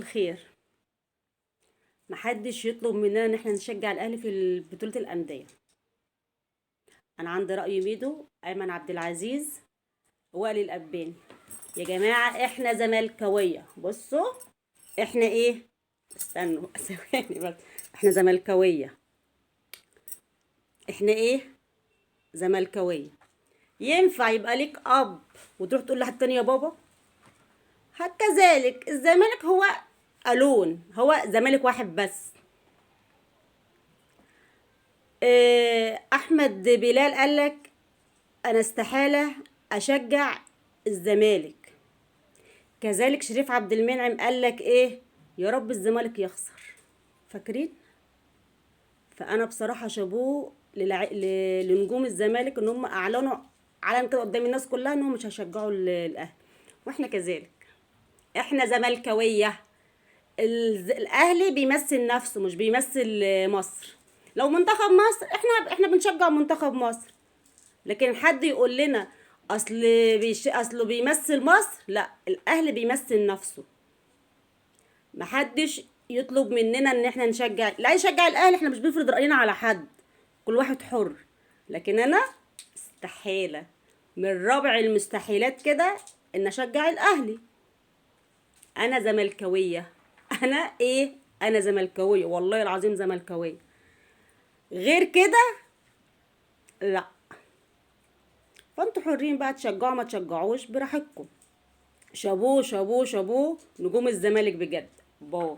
الخير. محدش يطلب مننا ان احنا نشجع الاهلي في بطولة الاندية. انا عندي رأي ميدو ايمن عبد العزيز وائل الاباني. يا جماعة احنا زملكاوية، بصوا احنا ايه، استنوا ثواني بس، احنا زملكاوية. احنا ايه، زملكاوية. ينفع يبقى ليك اب وتروح تقول لحد تاني يا بابا؟ هكذلك الزمالك هو الون، هو زمالك واحد بس. احمد بلال قالك انا استحالة اشجع الزمالك. كذلك شريف عبد المنعم قالك ايه، يا رب الزمالك يخسر. فاكرين؟ فانا بصراحة شابوه لنجوم الزمالك ان هم اعلنوا علن كده قدام الناس كلها انهم مش هيشجعوا الاهلي. واحنا كذلك، احنا زملكاوية. الاهلي بيمثل نفسه مش بيمثل مصر. لو منتخب مصر احنا بنشجع منتخب مصر، لكن حد يقول لنا اصله بيمثل مصر، لا، الاهلي بيمثل نفسه. محدش يطلب مننا ان احنا نشجع، لا يشجع الاهلي، احنا مش بنفرض راينا على حد، كل واحد حر. لكن انا استحاله، من رابع المستحيلات كده ان اشجع الاهلي. انا زملكاويه. انا ايه، انا زملكاويه والله العظيم، زملكاويه. غير كده لا. فانتوا حرين بقى، تشجعوا ما تشجعوش براحتكم. شابوه شابوه شابوه نجوم الزمالك بجد. باي.